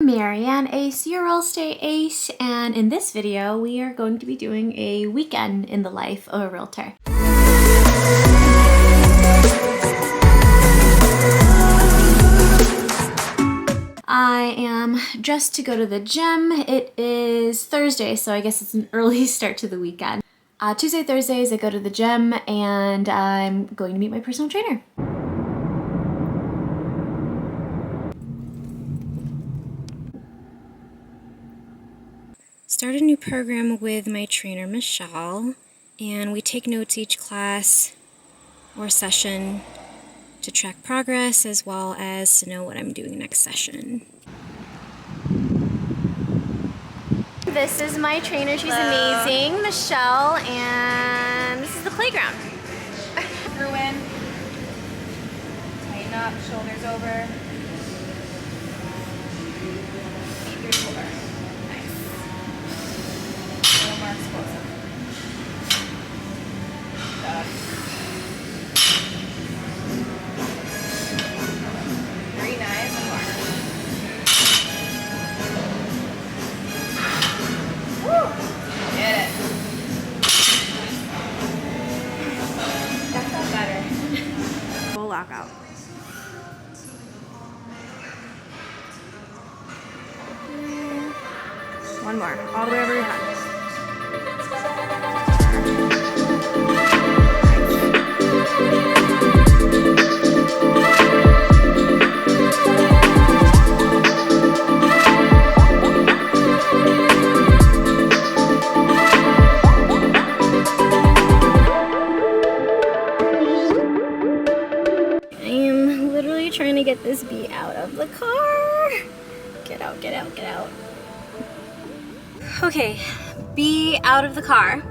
Marianne Ace, your real estate ace, and in this video we are going to be doing a weekend in the life of a realtor. I am just to go to the gym. It is Thursday, so I guess it's an early start to the weekend. Tuesday, Thursdays I go to the gym and I'm going to meet my personal trainer. Started a new program with my trainer Michelle, and we take notes each class or session to track progress as well as to know what I'm doing next session. This is my trainer. She's amazing, Michelle, and this is the playground. Screw in, tighten up, shoulders over, feet through shoulder. Nice. A little more explosive. Good. 3 nice and more. Woo! Hit it. That felt better. Full lockout. One more, all the way over your head. I am literally trying to get this bee out of the car. Get out, get out, get out. Okay, bee out of the car.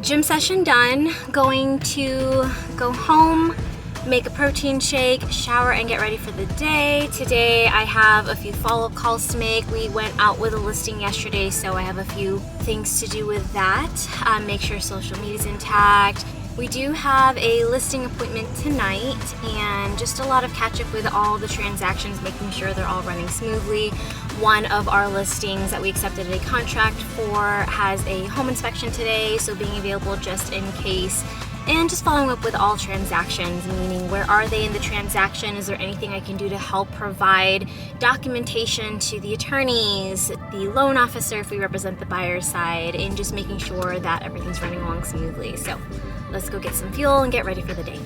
Gym session done. Going to go home, make a protein shake, shower, and get ready for the day. Today I have a few follow-up calls to make. We went out with a listing yesterday, so I have a few things to do with that. Make sure social media's intact. We do have a listing appointment tonight and just a lot of catch up with all the transactions, making sure they're all running smoothly. One of our listings that we accepted a contract for has a home inspection today, so being available just in case. And just following up with all transactions, meaning where are they in the transaction? Is there anything I can do to help provide documentation to the attorneys, the loan officer if we represent the buyer's side, and just making sure that everything's running along smoothly. So let's go get some fuel and get ready for the day.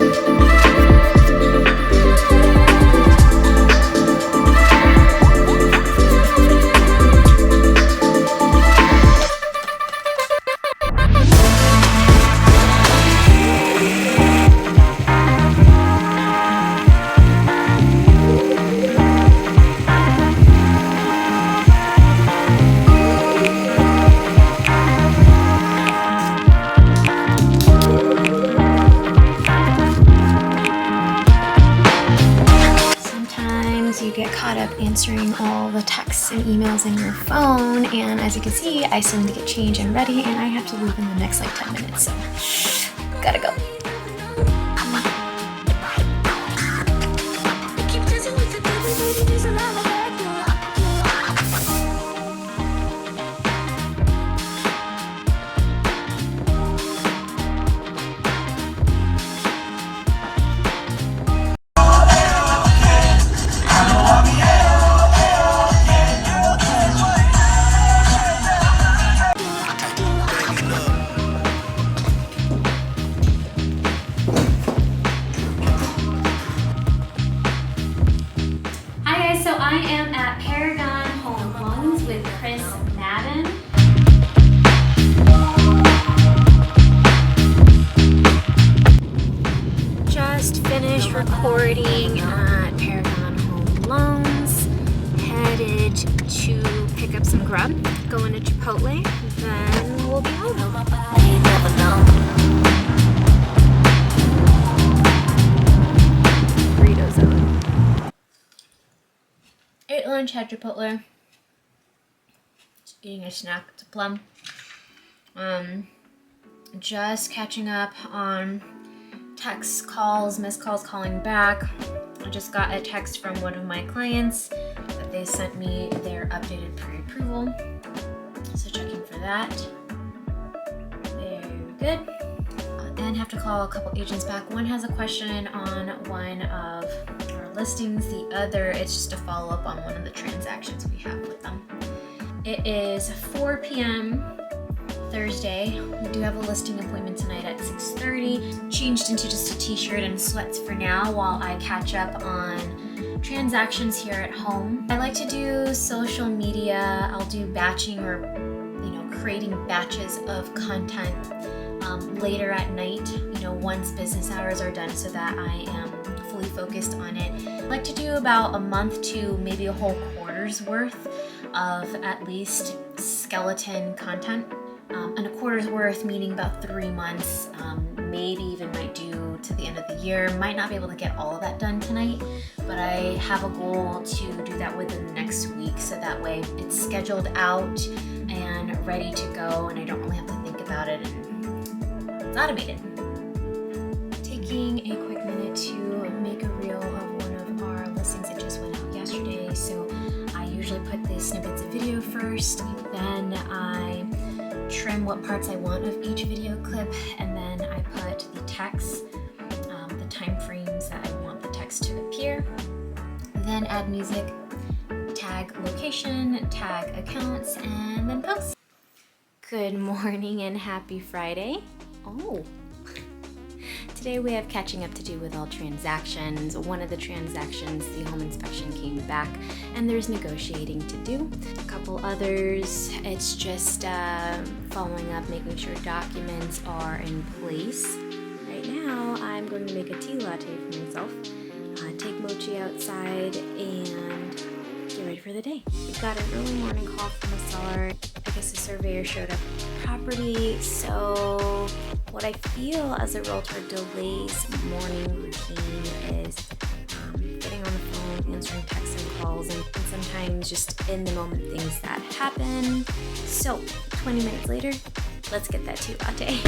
You get caught up answering all the texts and emails in your phone, and as you can see, I still need to get changed and ready, and I have to leave in the next like 10 minutes, so gotta go. So I am at Paragon Home Loans with Chris Madden. Just finished recording at Paragon Home Loans. Headed to pick up some grub, going to Chipotle, then we'll be home. Burrito zone. Ate lunch, had Chipotle. Just eating a snack. It's a plum. Just catching up on texts, calls, missed calls, calling back. I just got a text from one of my clients that they sent me their updated pre-approval. So checking for that. Very good. And have to call a couple agents back. One has a question on one of our listings. The other, it's just a follow-up on one of the transactions we have with them. It is 4 p.m. Thursday. We do have a listing appointment tonight at 6:30. Changed into just a t-shirt and sweats for now while I catch up on transactions here at home. I like to do social media. I'll do batching or creating batches of content later at night, once business hours are done, so that I am fully focused on it. I like to do about a month to maybe a whole quarter's worth of at least skeleton content. And a quarter's worth meaning about 3 months, maybe even might do to the end of the year. Might not be able to get all of that done tonight, but I have a goal to do that within the next week, so that way it's scheduled out and ready to go, and I don't really have to think about it, and it's automated. Taking a quick minute to make a reel of one of our listings that just went out yesterday. So I usually put the snippets of video first, then I trim what parts I want of each video clip, and then I put the text, the time frames that I want the text to appear, then add music, tag location, tag accounts, and then post. Good morning and happy Friday. Oh, today we have catching up to do with all transactions. One of the transactions, the home inspection came back and there's negotiating to do. A couple others, it's just following up, making sure documents are in place. Right now, I'm going to make a tea latte for myself, take Mochi outside, and get ready for the day. We got an early morning call from the seller. I guess the surveyor showed up at the property. So what I feel as a realtor delays morning routine is getting on the phone, answering texts and calls, and sometimes just in the moment things that happen. So 20 minutes later, let's get that tea latte.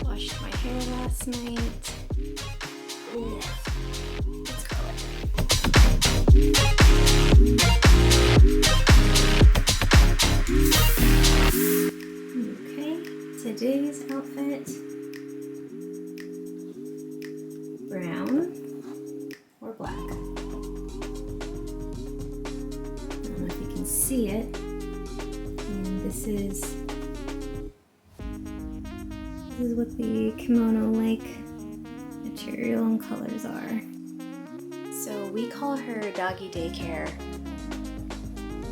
Washed my hair last night. Let's curl it. Okay, today's outfit, brown or black. I don't know if you can see it. And this is what the kimono-like material and colors are. So we call her doggy daycare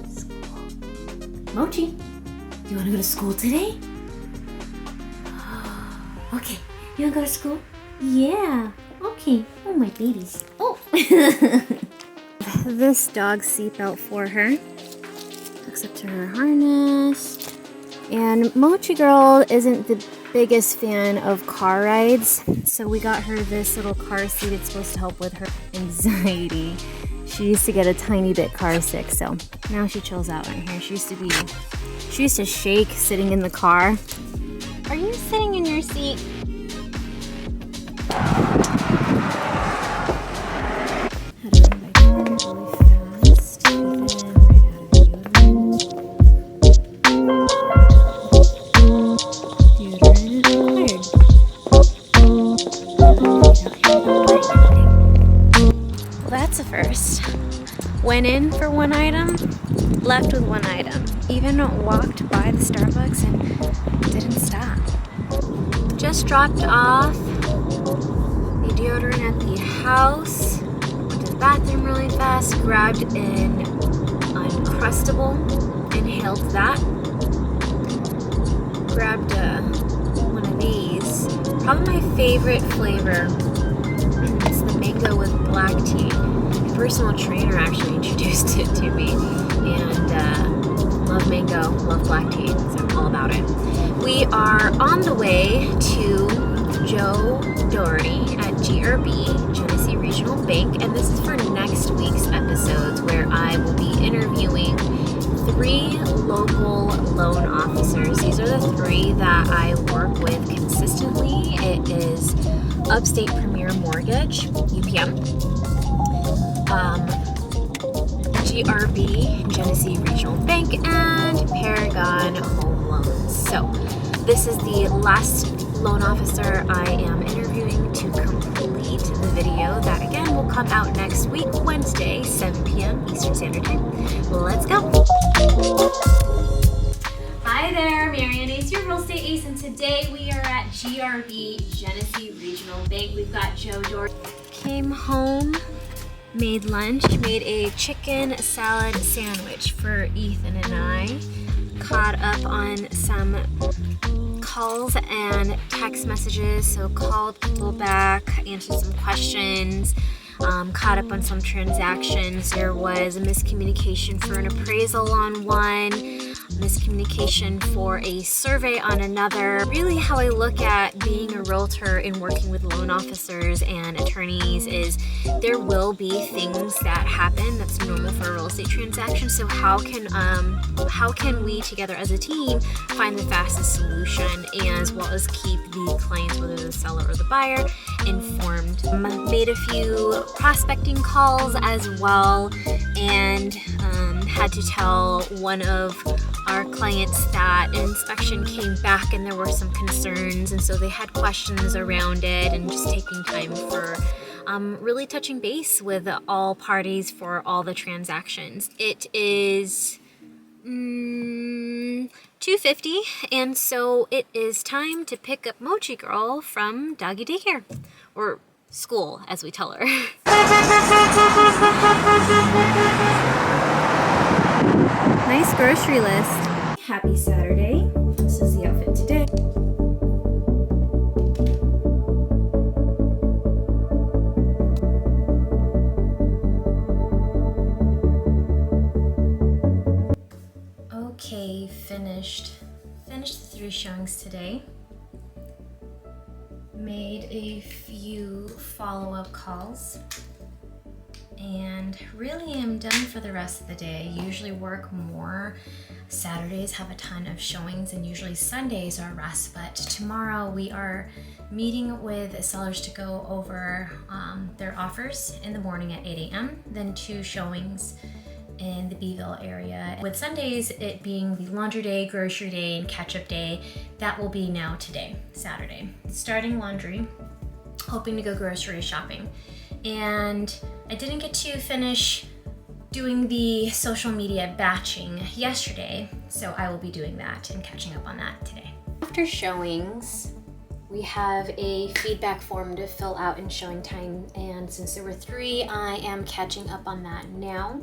school. Mochi, do you want to go to school today? Okay, you want to go to school? Yeah, okay. Oh, my babies. Oh! This dog seatbelt for her. Hooks up to her harness. And Mochi Girl isn't the biggest fan of car rides, so we got her this little car seat. It's supposed to help with her anxiety. She used to get a tiny bit car sick, so now she chills out in here. She used to shake sitting in the car. Are you sitting in your seat? Had to run by really fast, and then right out of deodorant. Well, that's a first. Went in for one item, left with one item. Even walked by the Starbucks and didn't stop. Just dropped off the deodorant at the house. Went to the bathroom really fast, grabbed an Uncrustable, inhaled that. Grabbed one of these. Probably my favorite flavor. It's the mango with black tea. My personal trainer actually introduced it to me, and love mango, love black tea, so I'm all about it. We are on the way to Joe Doherty at GRB, Genesee Regional Bank, and this is for next week's episodes where I will be interviewing 3 local loan officers. These are the 3 that I work with consistently. It is Upstate Premier Mortgage, UPM, GRB, Genesee Regional Bank, and Paragon Home Loans. So this is the last loan officer I am interviewing to complete the video that again will come out next week, Wednesday, 7 p.m. Eastern Standard Time. Let's go. Hi there, Marianne Ace, your real estate ace, and today we are at GRB, Genesee Regional Bank. We've got Joe Doherty. Came home, made lunch, made a chicken salad sandwich for Ethan and I. Caught up on some calls and text messages, so called people back, answered some questions, caught up on some transactions. There was a miscommunication for an appraisal on one, miscommunication for a survey on another. Really how I look at being a realtor and working with loan officers and attorneys is there will be things that happen that's normal for a real estate transaction. So how can we together as a team find the fastest solution, as well as keep the clients, whether the seller or the buyer, informed. Made a few prospecting calls as well, and had to tell one of our clients that an inspection came back and there were some concerns, and so they had questions around it, and just taking time for really touching base with all parties for all the transactions. It is 2:50, and so it is time to pick up Mochi Girl from doggy daycare, or school as we tell her. Nice grocery list. Happy Saturday. This is the outfit today. Okay, finished the 3 showings today. Made a few follow-up calls, and really am done for the rest of the day. I usually work more. Saturdays have a ton of showings, and usually Sundays are rest, but tomorrow we are meeting with sellers to go over their offers in the morning at 8 a.m., then 2 showings in the Beeville area. With Sundays, it being the laundry day, grocery day, and catch-up day, that will be now today, Saturday. Starting laundry, hoping to go grocery shopping. And I didn't get to finish doing the social media batching yesterday, so I will be doing that and catching up on that today. After showings, we have a feedback form to fill out in showing time, and since there were 3, I am catching up on that now.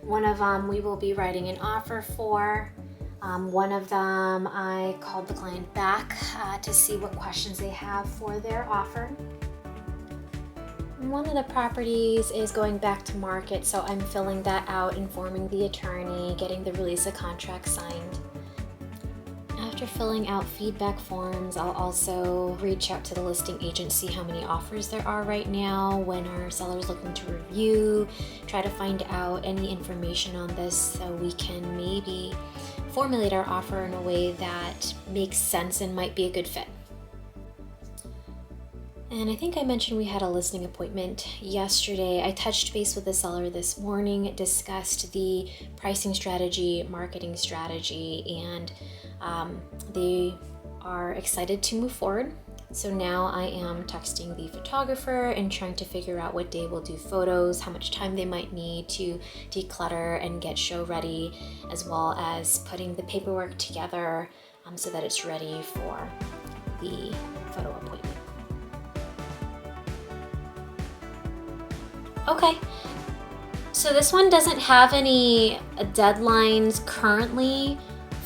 One of them we will be writing an offer for. One of them I called the client back to see what questions they have for their offer. One of the properties is going back to market, so I'm filling that out, informing the attorney, getting the release of contract signed. After filling out feedback forms, I'll also reach out to the listing agent, see how many offers there are right now, when our seller's looking to review, try to find out any information on this so we can maybe formulate our offer in a way that makes sense and might be a good fit. And I think I mentioned we had a listing appointment yesterday. I touched base with the seller this morning, discussed the pricing strategy, marketing strategy, and they are excited to move forward. So now I am texting the photographer and trying to figure out what day we'll do photos, how much time they might need to declutter and get show ready, as well as putting the paperwork together so that it's ready for the photo appointment. Okay, so this one doesn't have any deadlines currently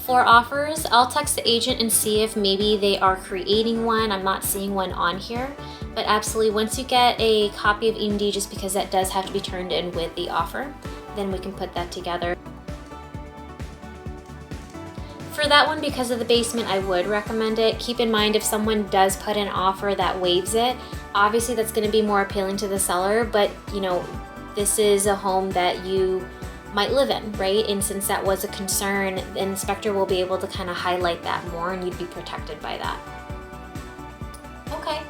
for offers. I'll text the agent and see if maybe they are creating one. I'm not seeing one on here, but absolutely once you get a copy of EMD, just because that does have to be turned in with the offer, then we can put that together. For that one, because of the basement, I would recommend it. Keep in mind, if someone does put an offer that waives it, obviously that's going to be more appealing to the seller, but you know, this is a home that you might live in, right? And since that was a concern, the inspector will be able to kind of highlight that more and you'd be protected by that. Okay,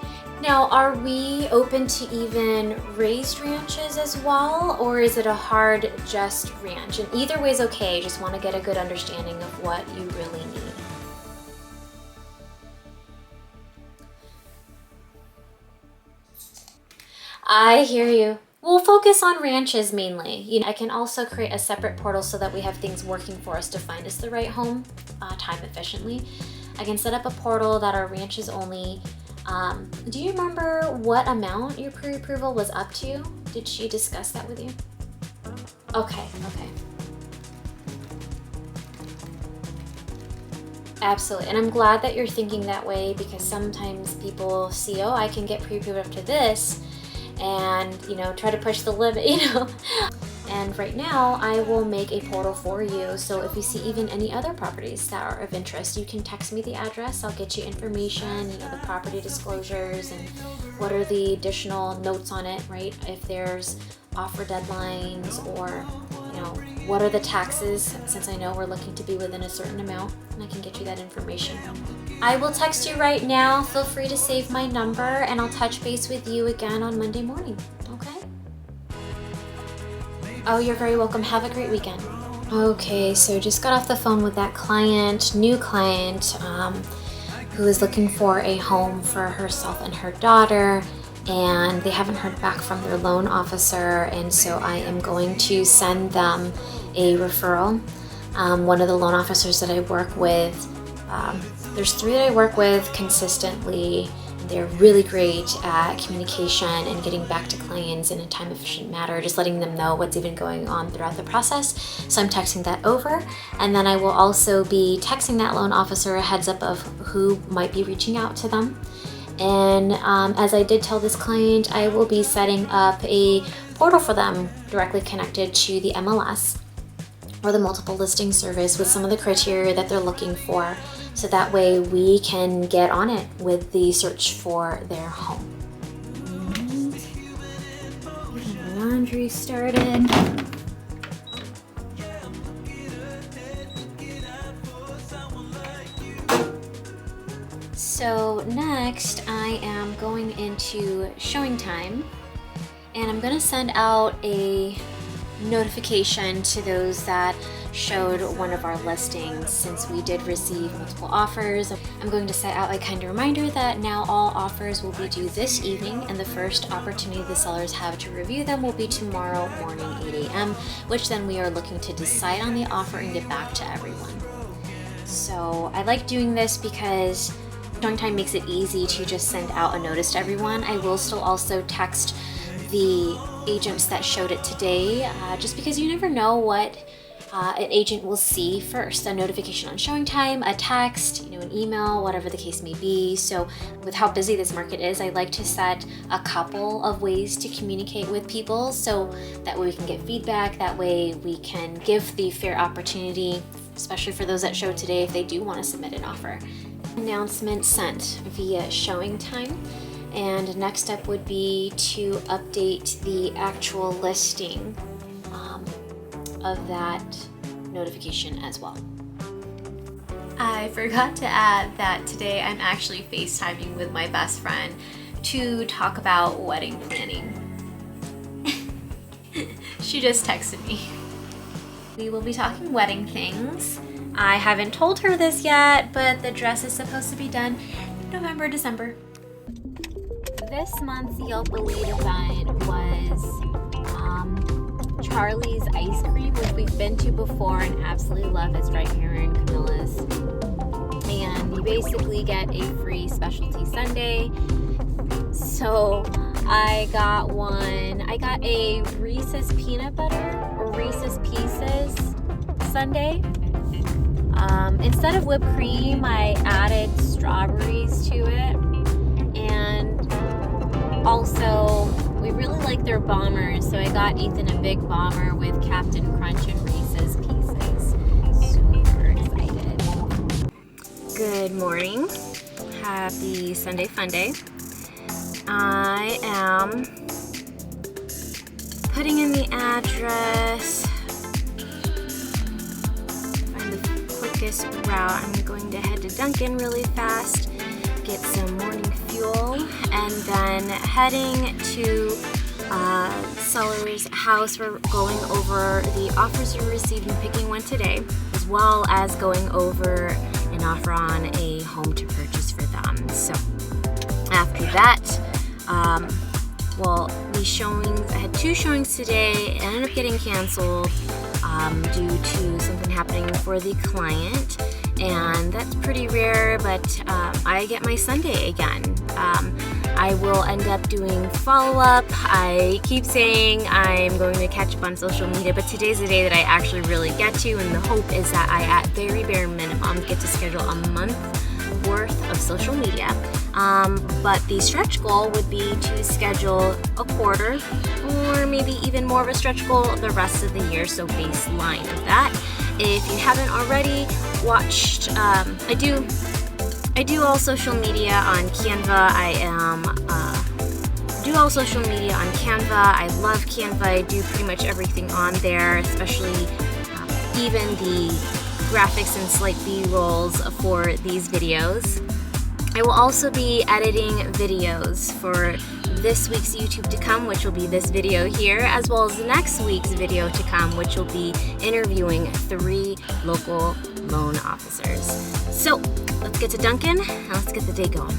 now are we open to even raised ranches as well, or is it a hard just ranch? And either way is okay, just want to get a good understanding of what you really need. I hear you. We'll focus on ranches mainly. You know, I can also create a separate portal so that we have things working for us to find us the right home time efficiently. I can set up a portal that are ranches only. Do you remember what amount your pre-approval was up to? Did she discuss that with you? Okay. Absolutely, and I'm glad that you're thinking that way, because sometimes people see, oh, I can get pre-approved up to this, and you know, try to push the limit, you know. And right now I will make a portal for you, so if you see even any other properties that are of interest, you can text me the address. I'll get you information, you know, the property disclosures and what are the additional notes on it, right? If there's offer deadlines, or you know, what are the taxes, since I know we're looking to be within a certain amount, and I can get you that information. I will text you right now. Feel free to save my number, and I'll touch base with you again on Monday morning, okay? Oh, you're very welcome. Have a great weekend. Okay, so just got off the phone with that client, new client, who is looking for a home for herself and her daughter, and they haven't heard back from their loan officer, and so I am going to send them a referral. One of the loan officers that I work with, there's 3 that I work with consistently. They're really great at communication and getting back to clients in a time efficient manner, just letting them know what's even going on throughout the process. So I'm texting that over, and then I will also be texting that loan officer a heads up of who might be reaching out to them. And as I did tell this client, I will be setting up a portal for them directly connected to the MLS or the multiple listing service with some of the criteria that they're looking for, so that way we can get on it with the search for their home. Getting laundry started. So next I am going into showing time, and I'm gonna send out a notification to those that showed one of our listings, since we did receive multiple offers. I'm going to set out a kind of reminder that now all offers will be due this evening, and the first opportunity the sellers have to review them will be tomorrow morning 8 a.m., which then we are looking to decide on the offer and get back to everyone. So I like doing this because showing time makes it easy to just send out a notice to everyone. I will still also text the agents that showed it today, just because you never know what an agent will see first. A notification on showing time, a text, you know, an email, whatever the case may be. So with how busy this market is, I like to set a couple of ways to communicate with people, so that way we can get feedback, that way we can give the fair opportunity, especially for those that showed today, if they do want to submit an offer. Announcement sent via showing time. And next step would be to update the actual listing of that notification as well. I forgot to add that today I'm actually FaceTiming with my best friend to talk about wedding planning. She just texted me. We will be talking wedding things. I haven't told her this yet, but the dress is supposed to be done November, December. This month's Yelp Elite event was Charlie's Ice Cream, which we've been to before and absolutely love. It's right here in Camilla's. And you basically get a free specialty sundae. So I got a Reese's Peanut Butter or Reese's Pieces sundae. Instead of whipped cream, I added strawberries to it. And also, we really like their bombers, so I got Ethan a big bomber with Captain Crunch and Reese's Pieces. Super excited. morning. Happy Sunday Fun Day. I am putting in the address. Find the quickest route. I'm going to head to Dunkin' really fast, get some morning fuel, and then heading to seller's house. We're going over the offers we received and picking one today, as well as going over an offer on a home to purchase for them. So after that, these showings, I had 2 showings today. It ended up getting canceled due to something happening for the client, and that's pretty rare, but I get my Sunday again. I will end up doing follow-up. I keep saying I'm going to catch up on social media, but today's the day that I actually really get to, and the hope is that I, at very bare minimum, get to schedule a month worth of social media. But the stretch goal would be to schedule a quarter, or maybe even more of a stretch goal the rest of the year, so baseline of that. If you haven't already watched, I do all social media on Canva. Do all social media on Canva. I love Canva. I do pretty much everything on there, especially even the graphics and slight B-rolls for these videos. I will also be editing videos for this week's YouTube to come, which will be this video here, as well as next week's video to come, which will be interviewing 3 local loan officers. So let's get to Dunkin' and let's get the day going.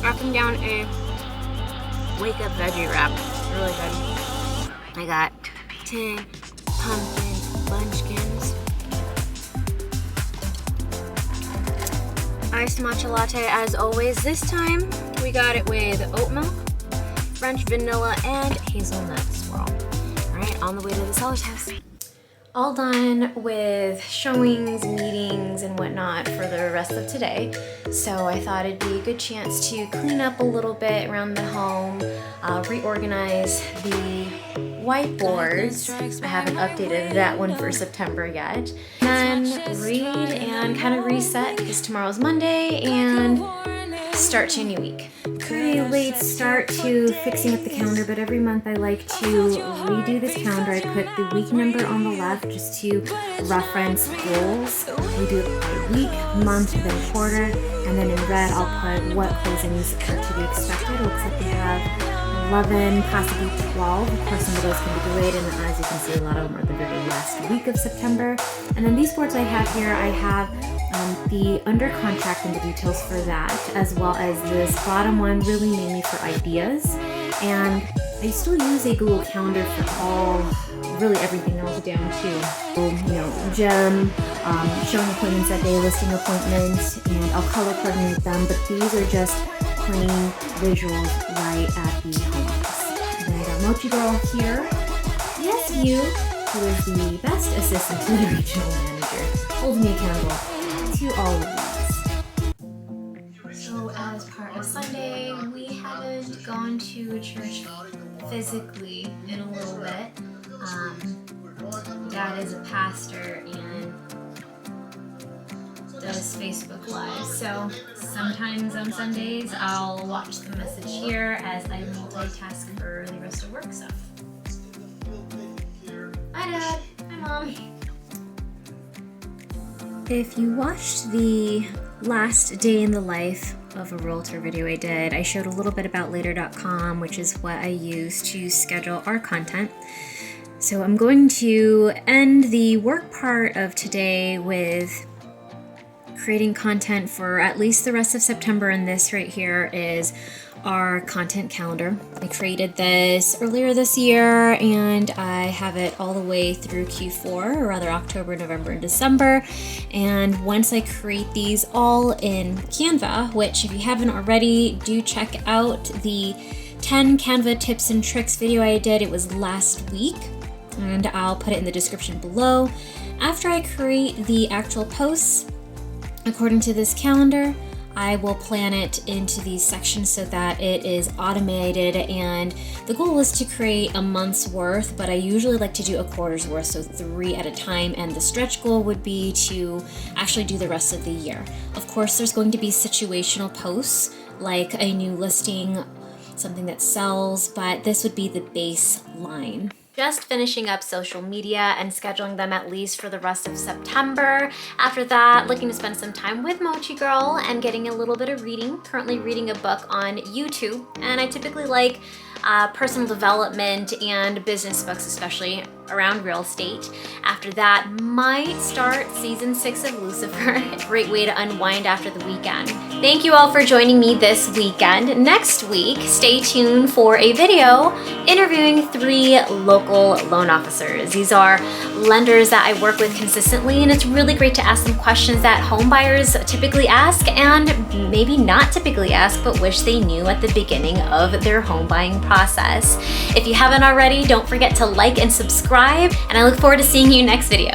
Wrapping down a wake up veggie wrap. It's really good. I got 10 pumpkin bunchkins, iced matcha latte as always. This time we got it with oat milk, French vanilla, and hazelnut swirl. Alright, on the way to the seller's house. All done with showings, meetings, and whatnot for the rest of today. So I thought it'd be a good chance to clean up a little bit around the home, reorganize the whiteboards. I haven't updated that one for September yet. Then read and kind of reset, because tomorrow's Monday and start to a new week. Pretty late start to fixing up the calendar, but every month I like to redo this calendar. I put the week number on the left just to reference goals. We do it by week, month, then quarter, and then in red I'll put what closings are to be expected. It looks like we have 11, possibly 12. Of course, some of those can be delayed, and as you can see, a lot of them are the very last week of September. And then these boards I have here, I have the under contract and the details for that, as well as this bottom one really mainly for ideas. And I still use a Google Calendar for really everything else down to, gem, showing appointments that day, listing appointments, and I'll color coordinate them, but these are just plain visuals right at the home office. And then I got Mochi Girl here. Yes, you, who is the best assistant to the regional manager, holds me accountable to all of these. So as part of Sunday, we haven't gone to church physically in a little bit. Dad is a pastor and does Facebook Live, so sometimes on Sundays I'll watch the message here as I multitask for the rest of work stuff. Hi Dad, hi Mom. If you watched the last day in the life of a Realtor video I did, I showed a little bit about later.com, which is what I use to schedule our content. So I'm going to end the work part of today with creating content for at least the rest of September, and this right here is our content calendar. I created this earlier this year and I have it all the way through Q4, or rather October, November, and December. And once I create these all in Canva, which if you haven't already, do check out the 10 Canva tips and tricks video I did. It was last week and I'll put it in the description below. After I create the actual posts according to this calendar, I will plan it into these sections so that it is automated, and the goal is to create a month's worth, but I usually like to do a quarter's worth, so 3 at a time, and the stretch goal would be to actually do the rest of the year. Of course, there's going to be situational posts like a new listing, something that sells, but this would be the baseline. Just finishing up social media and scheduling them at least for the rest of September. After that, looking to spend some time with Mochi Girl and getting a little bit of reading. Currently reading a book on YouTube, and I typically like personal development and business books, especially around real estate. After that, might start season 6 of Lucifer. A great way to unwind after the weekend. Thank you all for joining me this weekend. Next week, stay tuned for a video interviewing 3 local loan officers. These are lenders that I work with consistently, and it's really great to ask them questions that home buyers typically ask and maybe not typically ask, but wish they knew at the beginning of their home buying process. If you haven't already, don't forget to like and subscribe, and I look forward to seeing you next video.